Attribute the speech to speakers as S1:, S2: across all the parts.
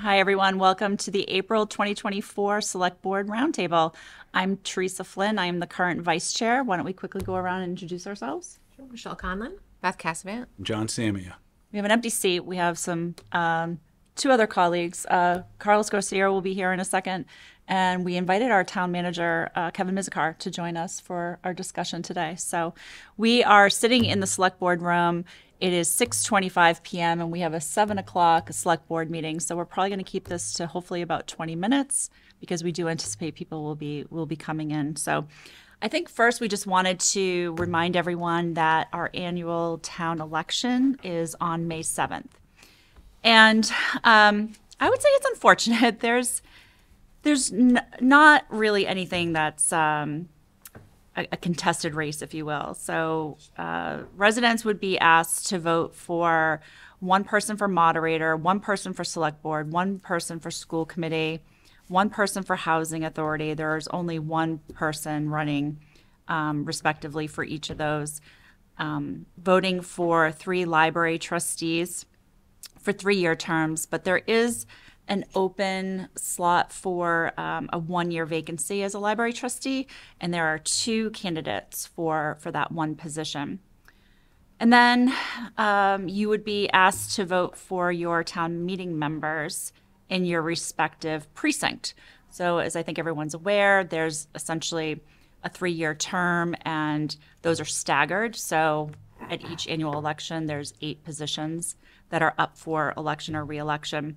S1: Hi, everyone. Welcome to the April 2024 Select Board Roundtable. I'm Teresa Flynn. I am the current vice chair. Why don't we quickly go around and introduce ourselves?
S2: Michelle Conlon.
S3: Beth Cassavant.
S4: John Samia.
S1: We have an empty seat. We have some two other colleagues. Carlos Garcia will be here in a second. And we invited our town manager, Kevin Mizikar, to join us for our discussion today. So we are sitting in the select board room. It is 6:25 p.m. and we have a 7 o'clock select board meeting. So we're probably going to keep this to hopefully about 20 minutes because we do anticipate people will be coming in. So I think first we just wanted to remind everyone that our annual town election is on May 7th. And I would say it's unfortunate. There's not really anything that's a contested race, if you will. So residents would be asked to vote for one person for moderator, one person for select board, one person for school committee, one person for housing authority. There's only one person running respectively for each of those. Voting for 3 library trustees for 3-year terms, but there is an open slot for a 1-year vacancy as a library trustee, and there are 2 candidates for that one position. And then you would be asked to vote for your town meeting members in your respective precinct. So as I think everyone's aware, there's essentially a 3-year term, and those are staggered. So at each annual election, there's 8 positions that are up for election or re-election.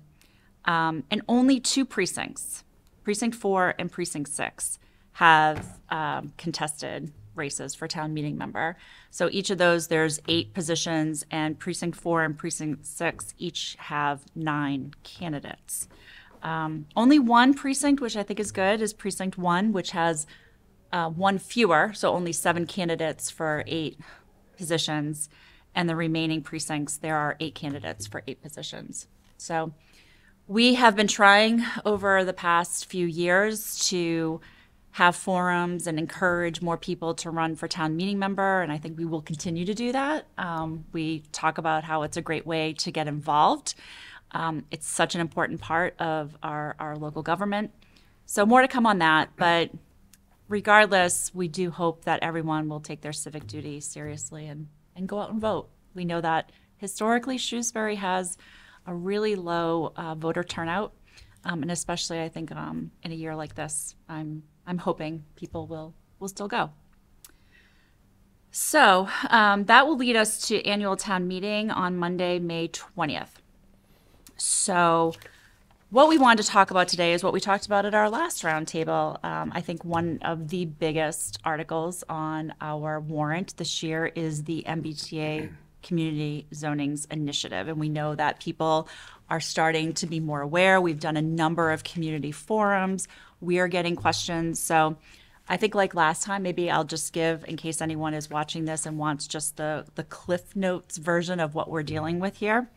S1: And only 2 precincts, Precinct 4 and Precinct 6, have contested races for town meeting member. So each of those, there's 8 positions, and Precinct 4 and Precinct 6 each have 9 candidates. Only one precinct, which I think is good, is Precinct 1, which has 1 fewer, so only 7 candidates for 8 positions. And the remaining precincts, there are 8 candidates for 8 positions. So we have been trying over the past few years to have forums and encourage more people to run for town meeting member, and I think we will continue to do that. We talk about how it's a great way to get involved. It's such an important part of our local government. So more to come on that, but regardless, we do hope that everyone will take their civic duty seriously and go out and vote. We know that historically Shrewsbury has a really low voter turnout, and especially I think in a year like this, I'm hoping people will still go. So that will lead us to annual town meeting on Monday, May 20th. So what we wanted to talk about today is what we talked about at our last roundtable. I think one of the biggest articles on our warrant this year is the MBTA Community Zonings Initiative. And we know that people are starting to be more aware. We've done a number of community forums. We are getting questions. So I think like last time, maybe I'll just give, in case anyone is watching this and wants just the Cliff Notes version of what we're dealing with here.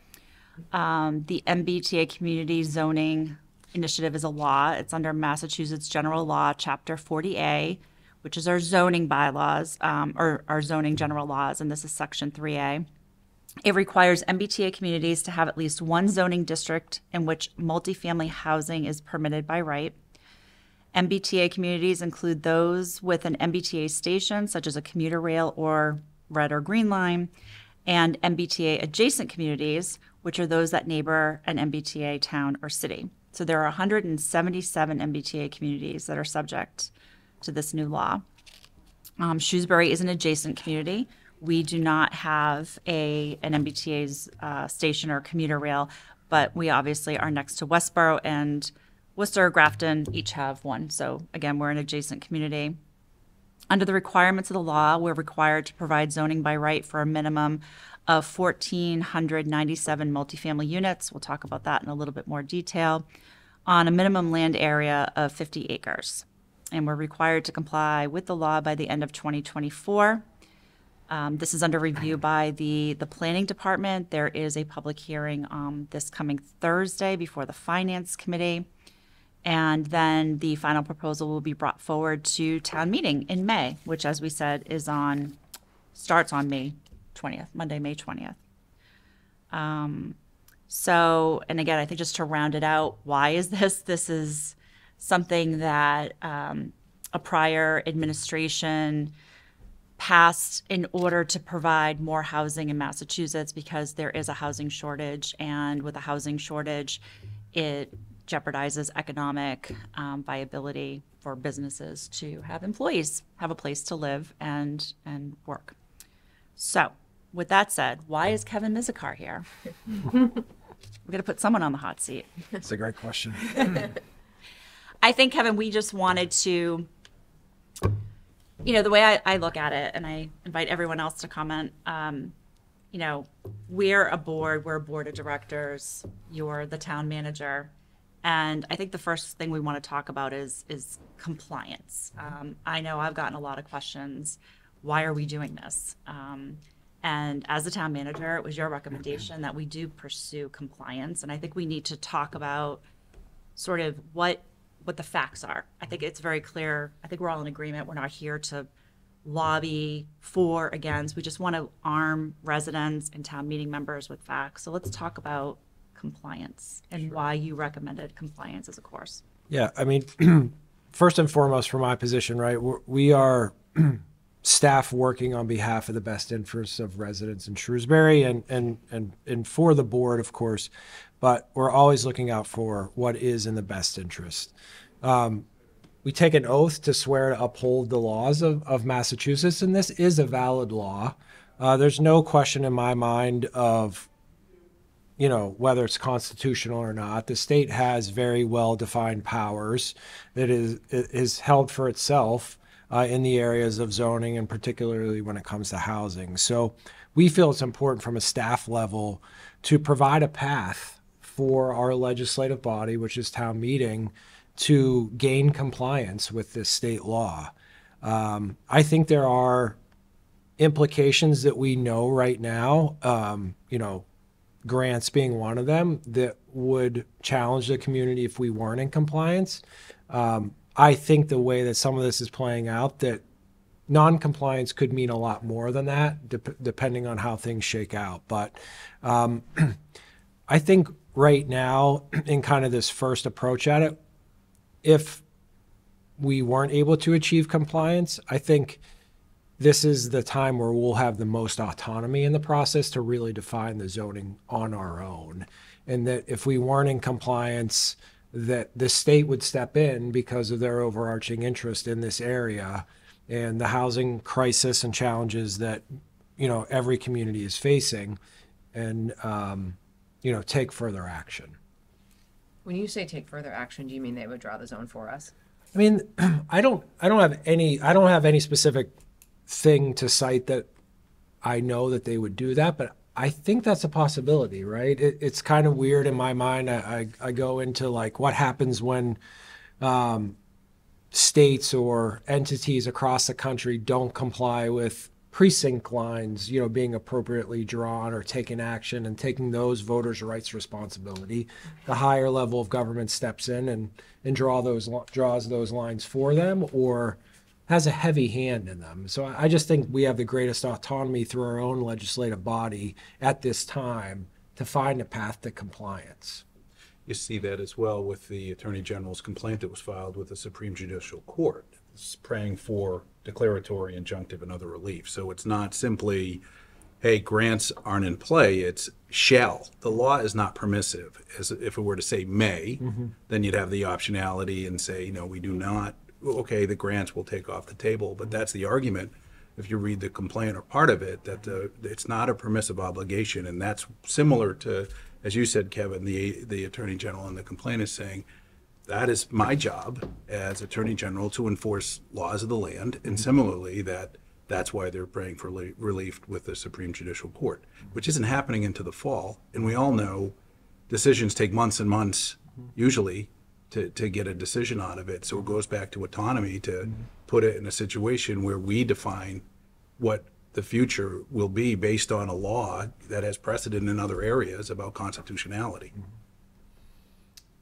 S1: The MBTA Community Zoning Initiative is a law. It's under Massachusetts General Law, Chapter 40A, which is our zoning bylaws, or our zoning general laws, and this is Section 3A. It requires MBTA communities to have at least one zoning district in which multifamily housing is permitted by right. MBTA communities include those with an MBTA station, such as a commuter rail or red or green line, and MBTA adjacent communities, which are those that neighbor an MBTA town or city. So there are 177 MBTA communities that are subject to this new law. Shrewsbury is an adjacent community. We do not have an MBTA's station or commuter rail, but we obviously are next to Westboro, and Worcester, Grafton each have one. So again, we're an adjacent community. Under the requirements of the law, we're required to provide zoning by right for a minimum of 1,497 multifamily units. We'll talk about that in a little bit more detail, on a minimum land area of 50 acres. And we're required to comply with the law by the end of 2024. This is under review by the planning department. There is a public hearing this coming Thursday before the finance committee. And then the final proposal will be brought forward to town meeting in May, which, as we said, starts on May 20th, Monday, May 20th. So, and again, I think just to round it out, why is this? This is something that a prior administration passed in order to provide more housing in Massachusetts because there is a housing shortage. And with a housing shortage, it jeopardizes economic viability for businesses to have employees have a place to live and work. So, with that said, why is Kevin Mizikar here? We're going to put someone on the hot seat.
S2: That's a great question.
S1: I think, Kevin, we just wanted to, the way I look at it, and I invite everyone else to comment, we're a board of directors, you're the town manager. And I think the first thing we want to talk about is compliance. I know I've gotten a lot of questions. Why are we doing this? And as the town manager, it was your recommendation that we do pursue compliance. And I think we need to talk about sort of what the facts are. I think it's very clear. I think we're all in agreement. We're not here to lobby for, against. We just want to arm residents and town meeting members with facts. So let's talk about compliance and why you recommended compliance as a course.
S2: Yeah, I mean, first and foremost, from my position, right, we are staff working on behalf of the best interests of residents in Shrewsbury and for the board, of course, but we're always looking out for what is in the best interest. We take an oath to swear to uphold the laws of Massachusetts, and this is a valid law. There's no question in my mind of whether it's constitutional or not. The state has very well-defined powers that is held for itself in the areas of zoning, and particularly when it comes to housing. So we feel it's important from a staff level to provide a path for our legislative body, which is town meeting, to gain compliance with this state law. I think there are implications that we know right now, grants being one of them, that would challenge the community if we weren't in compliance. I think the way that some of this is playing out, that non-compliance could mean a lot more than that, depending on how things shake out. But I think right now, in kind of this first approach at it, if we weren't able to achieve compliance, I think this is the time where we'll have the most autonomy in the process to really define the zoning on our own. And that if we weren't in compliance, that the state would step in because of their overarching interest in this area and the housing crisis and challenges that, every community is facing, and, take further action.
S3: When you say take further action, do you mean they would draw the zone for us?
S2: I mean, I don't have any specific thing to cite that I know that they would do that, but I think that's a possibility, right? It's kind of weird in my mind. I go into like what happens when states or entities across the country don't comply with precinct lines, being appropriately drawn or taking action and taking those voters' rights responsibility. The higher level of government steps in and draws those lines for them, or has a heavy hand in them. So I just think we have the greatest autonomy through our own legislative body at this time to find a path to compliance.
S4: You see that as well with the Attorney General's complaint that was filed with the Supreme Judicial Court. It's praying for declaratory, injunctive, and other relief. So it's not simply, hey, grants aren't in play, it's shall. The law is not permissive. As if it were to say may, then you'd have the optionality and say, we do not. Okay, the grants will take off the table, but that's the argument. If you read the complaint or part of it, that it's not a permissive obligation, and that's similar to, as you said, Kevin, the Attorney General in the complaint is saying, that is my job as Attorney General to enforce laws of the land, and similarly that's why they're praying for relief with the Supreme Judicial Court, which isn't happening into the fall, and we all know decisions take months and months, usually, to get a decision out of it. So it goes back to autonomy to put it in a situation where we define what the future will be based on a law that has precedent in other areas about constitutionality.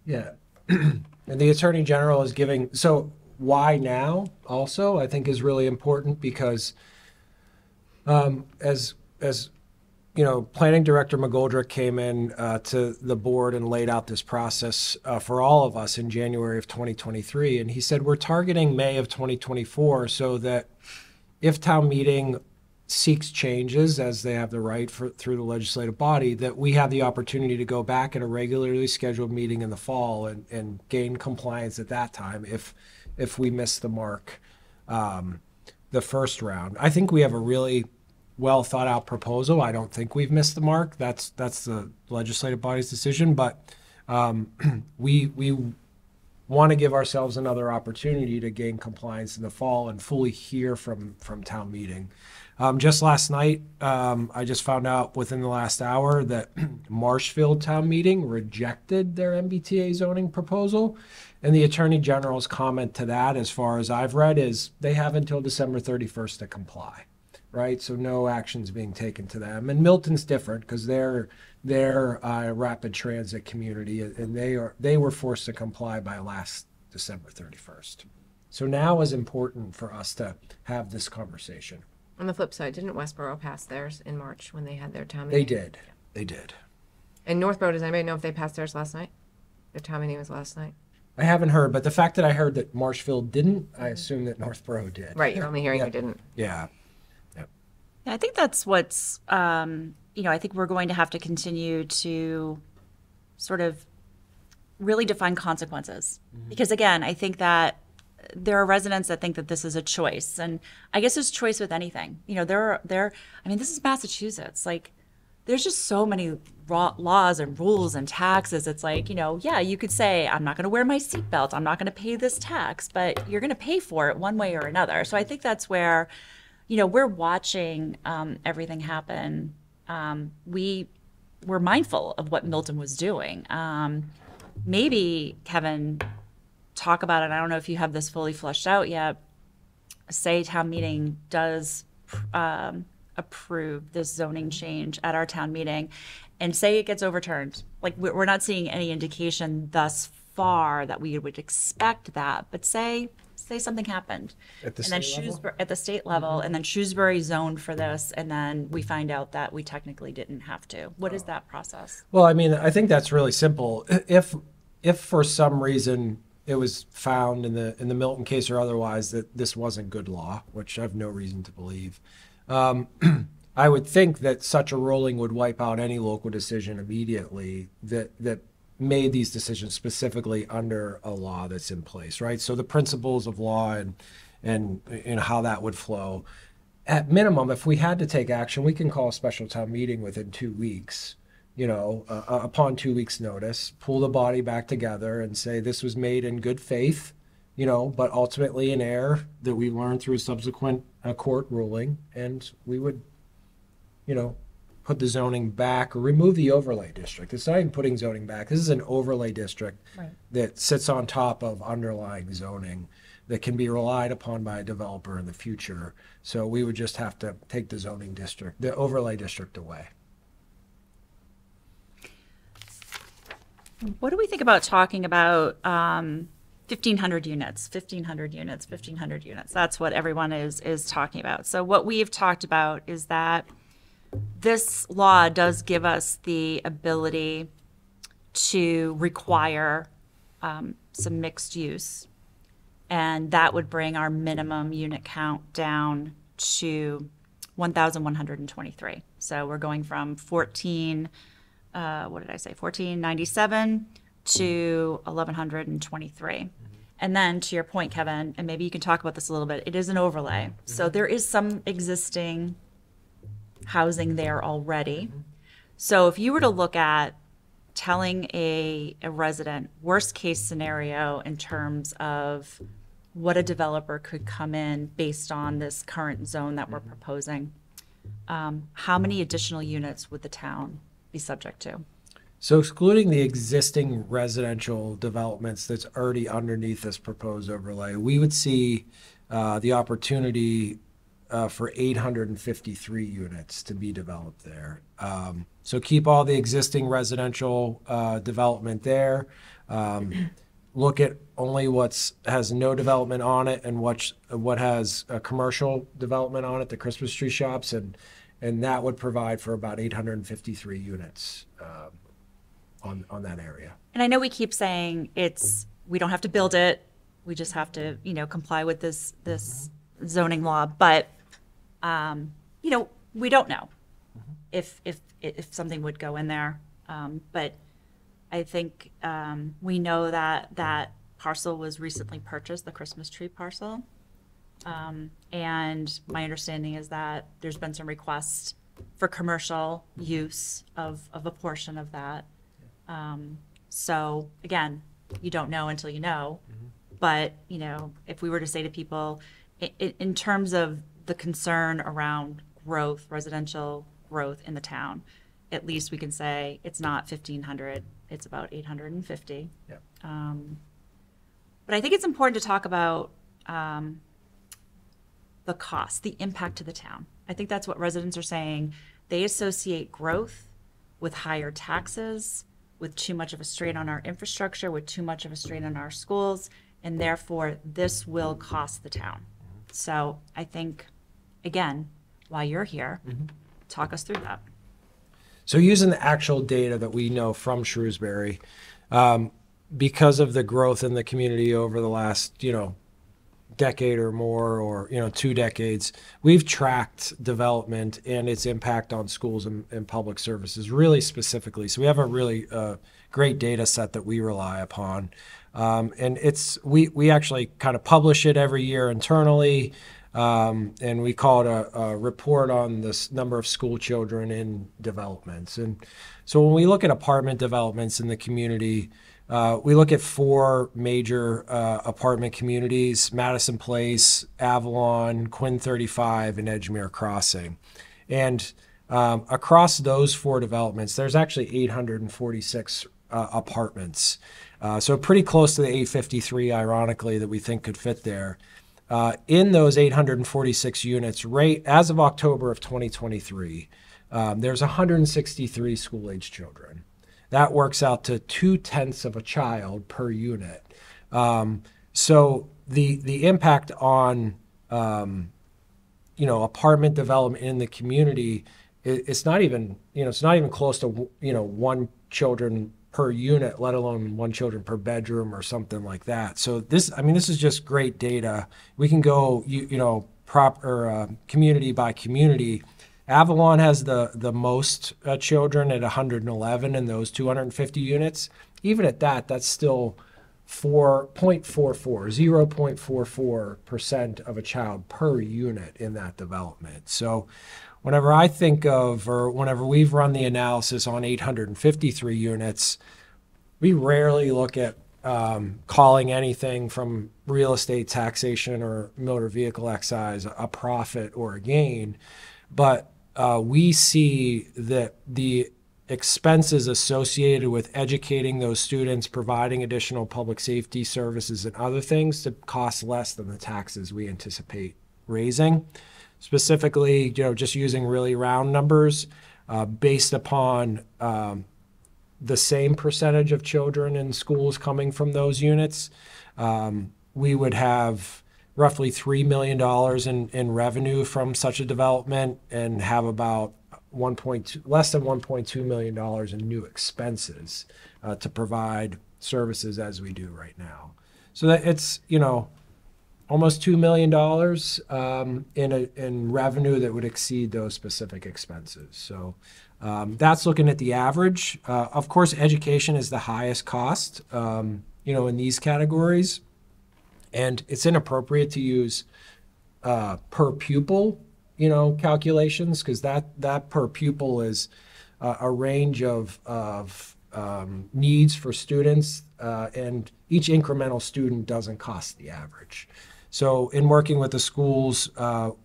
S2: Yeah. And the Attorney General is giving, so why now also I think is really important, because as Planning Director McGoldrick came in to the board and laid out this process for all of us in January of 2023. And he said, we're targeting May of 2024 so that if town meeting seeks changes, as they have the right through the legislative body, that we have the opportunity to go back at a regularly scheduled meeting in the fall and gain compliance at that time if we miss the mark the first round. I think we have a really well thought out proposal. I don't think we've missed the mark. That's the legislative body's decision, but we want to give ourselves another opportunity to gain compliance in the fall and fully hear from town meeting. Just last night, I just found out within the last hour that Marshfield town meeting rejected their MBTA zoning proposal. And the Attorney General's comment to that, as far as I've read, is they have until December 31st to comply, right? So no action's being taken to them. And Milton's different because they're a rapid transit community, and they were forced to comply by last December 31st. So now is important for us to have this conversation.
S3: On the flip side, didn't Westboro pass theirs in March when they had their town
S2: They
S3: meeting?
S2: did. They did.
S3: And Northborough, does anybody know if they passed theirs last night? Their town meeting was last night.
S2: I haven't heard, but the fact that I heard that Marshfield didn't, I assume that Northborough did.
S3: Right, you're only hearing
S2: Yeah.
S3: who didn't.
S2: Yeah.
S1: Yeah, I think that's what's, I think we're going to have to continue to sort of really define consequences. Because again, I think that there are residents that think that this is a choice. And I guess it's choice with anything. This is Massachusetts. Like, there's just so many laws and rules and taxes. It's like, yeah, you could say, I'm not going to wear my seatbelt. I'm not going to pay this tax, but you're going to pay for it one way or another. So I think that's where, we're watching everything happen. We're mindful of what Milton was doing. Maybe, Kevin, talk about it. I don't know if you have this fully fleshed out yet. Say town meeting does approve this zoning change at our town meeting, and say it gets overturned. Like, we're not seeing any indication thus far that we would expect that, but say something happened.
S2: At the
S1: and then
S2: state level?
S1: At the state level, and then Shrewsbury zoned for this, and then we find out that we technically didn't have to. What is that process?
S2: Well, I think that's really simple. If for some reason it was found in the Milton case or otherwise that this wasn't good law, which I have no reason to believe, I would think that such a ruling would wipe out any local decision immediately that made these decisions specifically under a law that's in place, right? So the principles of law and how that would flow. At minimum, if we had to take action, we can call a special town meeting within 2 weeks, upon 2 weeks' notice, pull the body back together and say this was made in good faith, but ultimately in error that we learned through a subsequent court ruling, and we would, put the zoning back or remove the overlay district. It's not even putting zoning back. This is an overlay district that sits on top of underlying zoning that can be relied upon by a developer in the future. So we would just have to take the overlay district away.
S1: What do we think about talking about 1,500 units, 1,500 units, 1,500 units? That's what everyone is talking about. So what we've talked about is that this law does give us the ability to require some mixed use, and that would bring our minimum unit count down to 1,123. So we're going from 1497 to 1,123. And then to your point, Kevin, and maybe you can talk about this a little bit, it is an overlay. So there is some existing housing there already. So if you were to look at telling a resident worst case scenario in terms of what a developer could come in based on this current zone that we're proposing, how many additional units would the town be subject to?
S2: So excluding the existing residential developments that's already underneath this proposed overlay, we would see the opportunity for 853 units to be developed there. So keep all the existing residential development there. Look at only what has no development on it and what has a commercial development on it, the Christmas tree shops, and and that would provide for about 853 units on that area.
S1: And I know we keep saying we don't have to build it. We just have to, comply with this zoning law. But, we don't know if something would go in there. But I think we know that parcel was recently purchased, the Christmas tree parcel. And my understanding is that there's been some requests for commercial use of a portion of that. So again, you don't know until you know. But, if we were to say to people, in terms of the concern around growth, residential growth in the town, at least we can say it's not 1,500, it's about 850.
S2: Yep.
S1: But I think it's important to talk about the cost, the impact to the town. I think that's what residents are saying. They associate growth with higher taxes, with too much of a strain on our infrastructure, with too much of a strain on our schools, and therefore this will cost the town. So I think, again, while you're here, talk us through that.
S2: So using the actual data that we know from Shrewsbury, because of the growth in the community over the last, decade or more, or 2 decades, we've tracked development and its impact on schools and public services really specifically. So we have a really great data set that we rely upon, and we actually kind of publish it every year internally, and we call it a report on this number of school children in developments. And so when we look at apartment developments in the community, we look at 4 major apartment communities: Madison Place, Avalon, Quinn 35, and Edgemere Crossing. And across those 4 developments, there's actually 846 apartments. So pretty close to the 853, ironically, that we think could fit there. In those 846 units, right as of October of 2023, there's 163 school-age children. That works out to 0.2 of a child per unit. So the impact on apartment development in the community, it's not even close to 1 children per unit, let alone 1 children per bedroom or something like that. So this is just great data. We can go community by community. Avalon has the most children at 111 in those 250 units. Even at that, that's still 0.44% of a child per unit in that development. So whenever I think of, or whenever we've run the analysis on 853 units, we rarely look at calling anything from real estate taxation or motor vehicle excise a profit or a gain. But we see that the expenses associated with educating those students, providing additional public safety services and other things, to cost less than the taxes we anticipate raising. Specifically, just using really round numbers, based upon the same percentage of children in schools coming from those units, we would have roughly $3 million in revenue from such a development, and have about less than $1.2 million in new expenses to provide services as we do right now. So that it's almost $2 million in revenue that would exceed those specific expenses. So that's looking at the average. Of course, education is the highest cost, in these categories. And it's inappropriate to use per pupil, calculations, because that per pupil is a range of needs for students, and each incremental student doesn't cost the average. So in working with the schools, when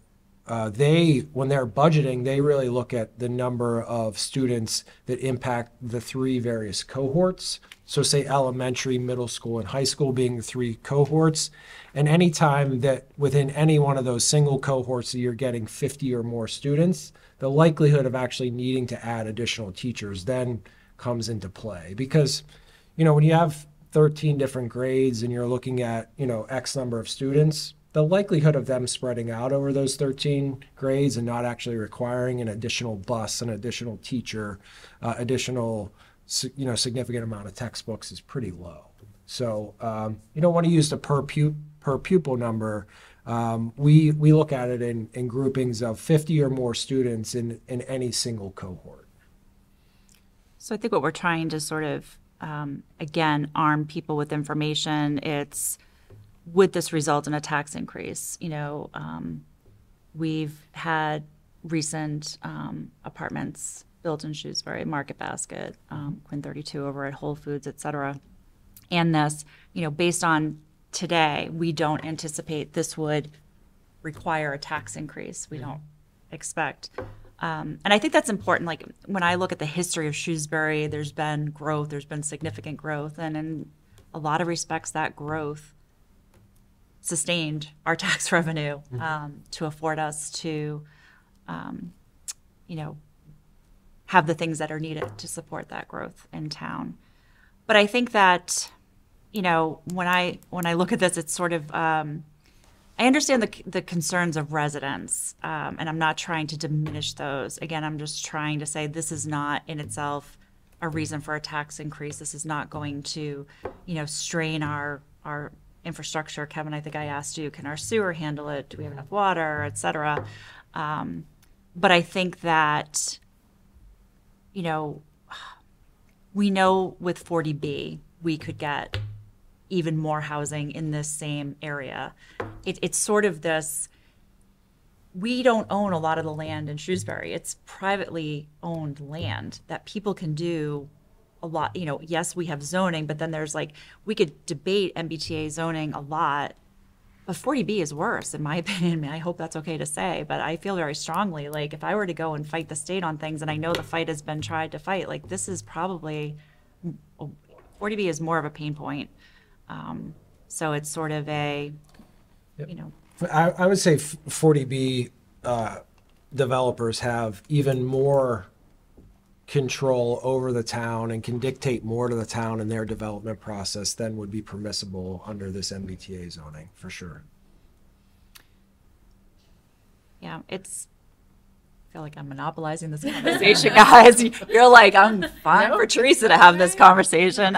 S2: they're budgeting, they really look at the number of students that impact the 3 various cohorts. So say elementary, middle school, and high school being the 3 cohorts. And any time that within any one of those single cohorts that you're getting 50 or more students, the likelihood of actually needing to add additional teachers then comes into play. Because, when you have 13 different grades and you're looking at, X number of students, the likelihood of them spreading out over those 13 grades and not actually requiring an additional bus, an additional teacher, additional significant amount of textbooks is pretty low. So you don't want to use the per pupil number. We look at it in groupings of 50 or more students in any single cohort.
S1: So I think what we're trying to sort of, again, arm people with information. It's, would this result in a tax increase? We've had recent apartments built in Shrewsbury, Market Basket, Quinn 32 over at Whole Foods, et cetera. And this, based on today, we don't anticipate this would require a tax increase. We don't expect. And I think that's important. Like when I look at the history of Shrewsbury, there's been growth, there's been significant growth. And in a lot of respects, that growth sustained our tax revenue to afford us to, have the things that are needed to support that growth in town. But I think that, when I look at this, it's sort of, I understand the concerns of residents, and I'm not trying to diminish those. Again, I'm just trying to say this is not in itself a reason for a tax increase. This is not going to, strain our infrastructure. Kevin, I think I asked you, can our sewer handle it? Do we have enough water, et cetera? But I think that, we know with 40B, we could get even more housing in this same area. It's sort of this, we don't own a lot of the land in Shrewsbury. It's privately owned land that people can do a lot. Yes, we have zoning, but then there's we could debate MBTA zoning a lot, but 40B is worse, in my opinion. I hope that's okay to say, but I feel very strongly, if I were to go and fight the state on things, and I know the fight has been tried to fight, this is probably, 40B is more of a pain point. So it's sort of a,
S2: I would say 40B developers have even more control over the town and can dictate more to the town in their development process than would be permissible under this MBTA zoning, for sure.
S1: Yeah, I feel like I'm monopolizing this conversation, guys. You're like, I'm fine for Teresa to have this conversation.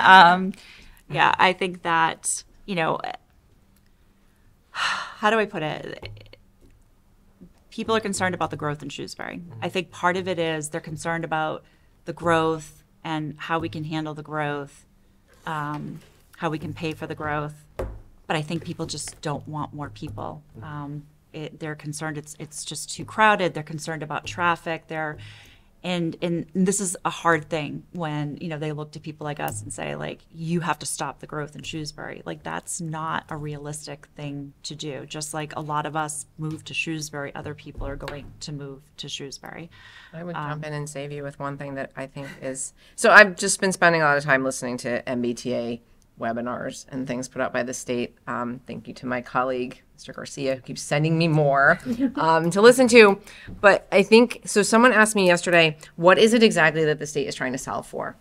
S1: Yeah, I think that, how do I put it? People are concerned about the growth in Shrewsbury. I think part of it is they're concerned about the growth and how we can handle the growth, how we can pay for the growth. But I think people just don't want more people. They're concerned it's just too crowded. They're concerned about traffic. And this is a hard thing when, they look to people like us and say, you have to stop the growth in Shrewsbury. That's not a realistic thing to do. Just like a lot of us move to Shrewsbury, other people are going to move to Shrewsbury.
S3: I would jump in and save you with one thing that I think is, so I've just been spending a lot of time listening to MBTA webinars and things put out by the state. Thank you to my colleague, Mr. Garcia, who keeps sending me more to listen to. But I think, so someone asked me yesterday, what is it exactly that the state is trying to solve for?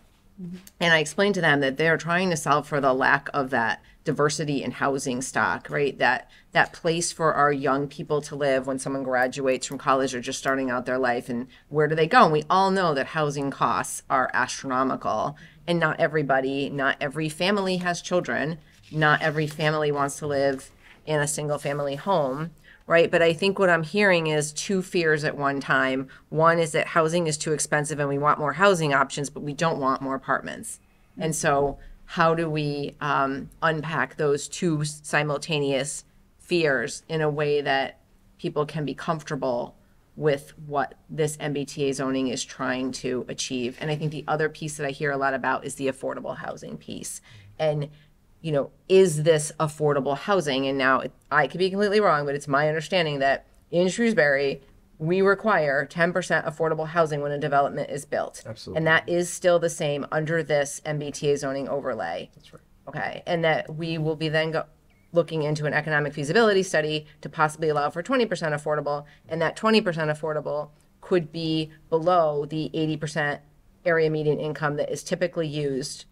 S3: And I explained to them that they're trying to solve for the lack of that diversity in housing stock, right? That place for our young people to live when someone graduates from college or just starting out their life, and where do they go? And we all know that housing costs are astronomical, and not every family has children. Not every family wants to live in a single family home, right? But I think what I'm hearing is two fears at one time. One is that housing is too expensive and we want more housing options, but we don't want more apartments. And so how do we unpack those two simultaneous fears in a way that people can be comfortable with what this MBTA zoning is trying to achieve? And I think the other piece that I hear a lot about is the affordable housing piece. And is this affordable housing? And now I could be completely wrong, but it's my understanding that in Shrewsbury, we require 10% affordable housing when a development is built.
S2: Absolutely.
S3: And that is still the same under this MBTA zoning overlay.
S2: That's right.
S3: Okay. And that we will be then looking into an economic feasibility study to possibly allow for 20% affordable. And that 20% affordable could be below the 80% area median income that is typically used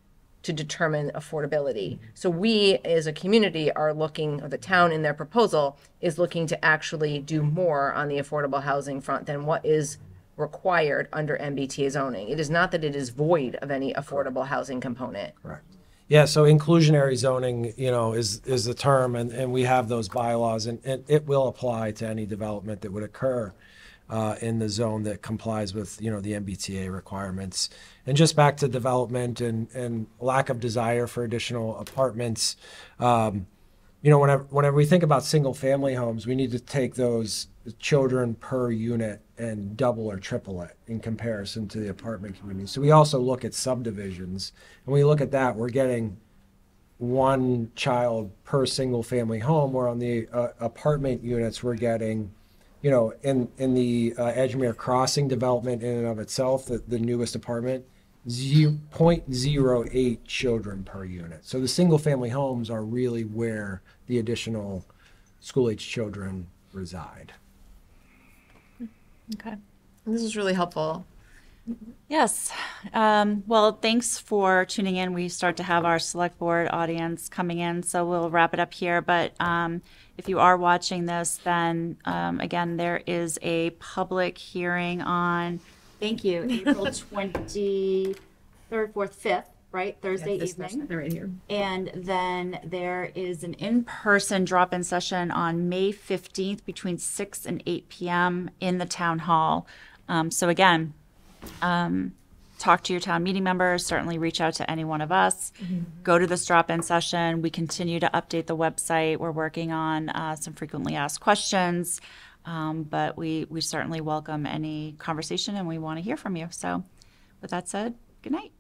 S3: to determine affordability. So we as a community are looking, or the town in their proposal is looking to actually do more on the affordable housing front than what is required under MBTA zoning. It is not that it is void of any affordable housing component.
S2: Correct. Yeah, so inclusionary zoning, is the term, and we have those bylaws, and it will apply to any development that would occur in the zone that complies with, the MBTA requirements. And just back to development and lack of desire for additional apartments, whenever we think about single-family homes, we need to take those children per unit and double or triple it in comparison to the apartment community. So we also look at subdivisions, and when we look at that, we're getting one child per single-family home, where on the apartment units, we're getting, in the Edgemere Crossing development in and of itself, the newest apartment, 0.08 children per unit. So the single-family homes are really where the additional school-age children reside.
S1: Okay.
S3: This is really helpful.
S1: Yes. Well, thanks for tuning in. We start to have our select board audience coming in, so we'll wrap it up here. But if you are watching this, then again, there is a public hearing on, thank you, April 23rd, 4th, 5th, right? Thursday evening.
S3: They're right here.
S1: And then there is an in-person drop-in session on May 15th between 6 and 8 p.m. in the town hall. So again, talk to your town meeting members, certainly reach out to any one of us, go to this drop-in session. We continue to update the website. We're working on some frequently asked questions, but we certainly welcome any conversation and we want to hear from you. So with that said, good night.